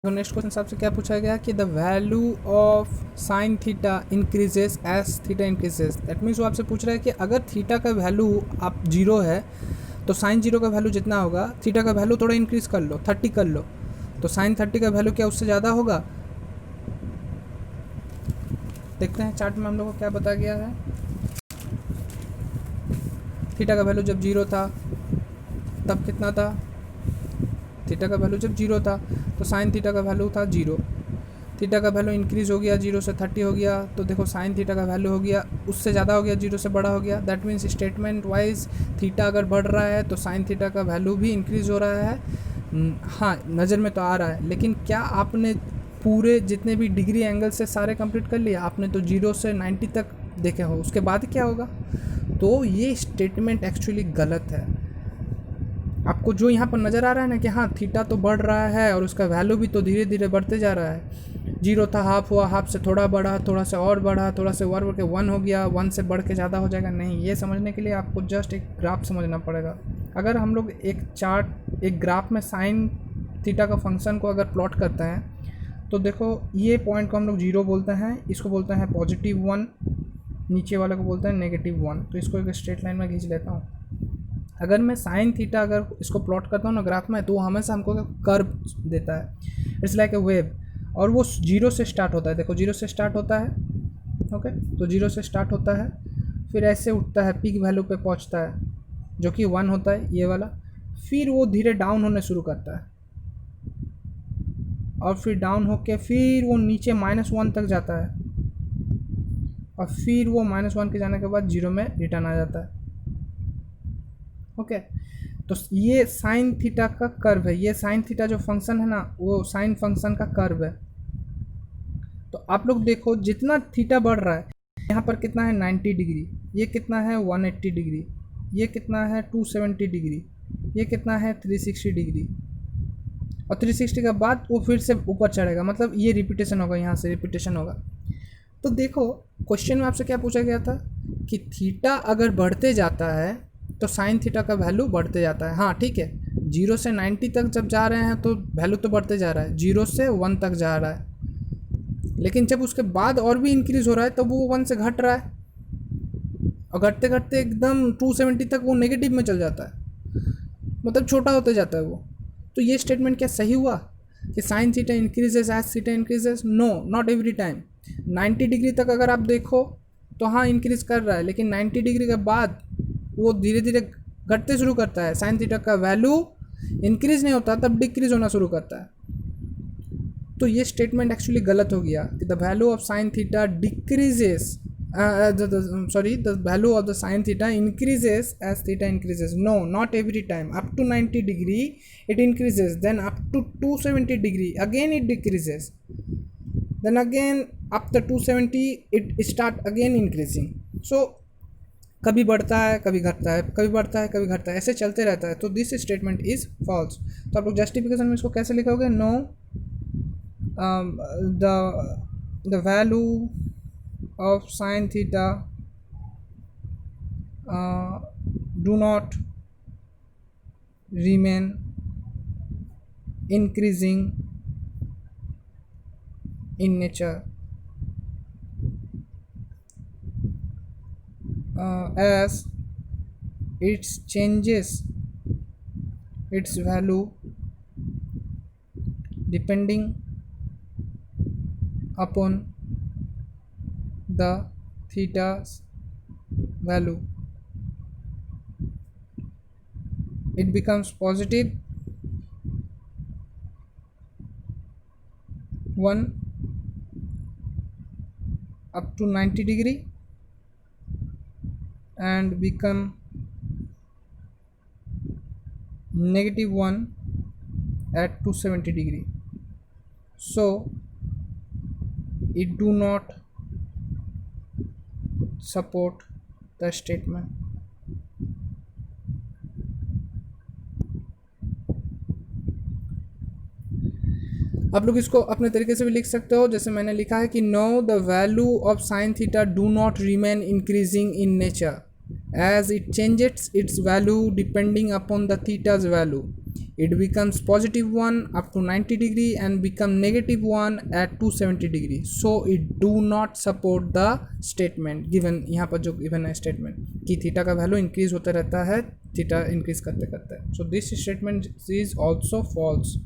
तो next question आपसे क्या पूछा गया कि the value of sine theta increases as theta increases. That means वो आपसे पूछ रहा है कि अगर थीटा का वैल्यू आप जीरो है तो साइन जीरो का वैल्यू जितना होगा थीटा का वैल्यू थोड़ा इंक्रीज कर लो, 30 कर लो, तो साइन 30 का वैल्यू क्या उससे ज़्यादा होगा। देखते हैं चार्ट में हम लोग को क्या बताया गया है। थीटा का वैल्यू जब जीरो था तब कितना था, थीटा का वैल्यू जब जीरो था तो साइन थीटा का वैल्यू था जीरो। थीटा का वैल्यू इंक्रीज़ हो गया, जीरो से 30 हो गया, तो देखो साइन थीटा का वैल्यू हो गया उससे ज़्यादा हो गया, जीरो से बड़ा हो गया। That means statement wise theta अगर बढ़ रहा है तो साइन थीटा का वैल्यू भी इंक्रीज़ हो रहा है। हाँ, नज़र में तो आ रहा है, लेकिन क्या आपने पूरे जितने भी डिग्री एंगल से सारे कंप्लीट कर लिया? आपने तो जीरो से 90 तक देखे हो, उसके बाद क्या होगा? तो ये स्टेटमेंट एक्चुअली गलत है। आपको जो यहाँ पर नज़र आ रहा है ना कि हाँ थीटा तो बढ़ रहा है और उसका वैल्यू भी तो धीरे धीरे बढ़ते जा रहा है, जीरो था हाफ हुआ, हाफ से थोड़ा बढ़ा, थोड़ा से और बढ़ा, थोड़ा से और बढ़ के वन हो गया, वन से बढ़ के ज़्यादा हो जाएगा। नहीं, ये समझने के लिए आपको जस्ट एक ग्राफ समझना पड़ेगा। अगर हम लोग एक चार्ट एक ग्राफ में साइन थीटा का फंक्शन को अगर प्लॉट करते हैं तो देखो ये पॉइंट को हम लोग जीरो बोलते हैं, इसको बोलते हैं पॉजिटिव वन, नीचे वाले को बोलते हैं नेगेटिव वन। तो इसको एक स्ट्रेट लाइन में खींच लेता हूँ। अगर मैं साइन थीटा अगर इसको प्लॉट करता हूँ ना ग्राफ में, तो वो हमेशा हमको कर्व देता है। इट्स लाइक ए वेव, और वो जीरो से स्टार्ट होता है। देखो जीरो से स्टार्ट होता है, ओके, तो जीरो से स्टार्ट होता है, फिर ऐसे उठता है, पीक वैल्यू पे पहुँचता है जो कि वन होता है ये वाला, फिर वो धीरे डाउन होने शुरू करता है, और फिर डाउन होके फिर वो नीचे माइनस वन तक जाता है, और फिर वो माइनस वन के जाने के बाद जीरो में रिटर्न आ जाता है। ओके, तो ये साइन थीटा का कर्व है। ये साइन थीटा जो फंक्शन है ना, वो साइन फंक्शन का कर्व है। तो आप लोग देखो जितना थीटा बढ़ रहा है, यहाँ पर कितना है 90 डिग्री, ये कितना है 180 डिग्री, ये कितना है 270 डिग्री, ये कितना है 360 डिग्री, और 360 के बाद वो फिर से ऊपर चढ़ेगा, मतलब ये रिपीटेशन होगा, यहाँ से रिपीटेशन होगा। तो देखो क्वेश्चन में आपसे क्या पूछा गया था कि थीटा अगर बढ़ते जाता है तो साइन थीटा का वैल्यू बढ़ते जाता है। हाँ ठीक है, जीरो से 90 तक जब जा रहे हैं तो वैल्यू तो बढ़ते जा रहा है, जीरो से वन तक जा रहा है, लेकिन जब उसके बाद और भी इंक्रीज़ हो रहा है तो वो वन से घट रहा है, और घटते घटते एकदम 270 तक वो नेगेटिव में चल जाता है, मतलब छोटा होते जाता है वो। तो ये स्टेटमेंट क्या सही हुआ कि sine theta increases as theta increases? No, not every time. 90 degree तक अगर आप देखो तो हाँ इंक्रीज कर रहा है, लेकिन 90 डिग्री के बाद वो धीरे धीरे घटते शुरू करता है, साइन थीटा का वैल्यू इंक्रीज नहीं होता तब डिक्रीज होना शुरू करता है। तो ये स्टेटमेंट एक्चुअली गलत हो गया कि the value of sine theta decreases, sorry, the value of the sin theta increases as theta increases. No, not every time. Up to 90 degree it increases, then up to 270 degree again it decreases, then again up to 270 it start again increasing. So कभी बढ़ता है कभी घटता है, कभी बढ़ता है कभी घटता है, ऐसे चलते रहता है। तो दिस स्टेटमेंट इज फॉल्स। तो आप लोग जस्टिफिकेशन में इसको कैसे लिखोगे? No, the value of sin theta do not remain increasing in nature as it changes its value depending upon the theta's value. It becomes positive 1 up to 90 degree and become negative 1 at 270 degree. So it do not support the statement. आप लोग इसको अपने तरीके से भी लिख सकते हो, जैसे मैंने लिखा है कि no the value of sine theta do not remain increasing in nature as it changes its value depending upon the theta's value. it becomes positive 1 up to 90 degree and become negative 1 at 270 degree. So it do not support the statement given, यहाँ पर जो given है statement कि theta का value increase होता रहता है theta increase करते करते. So this statement is also false.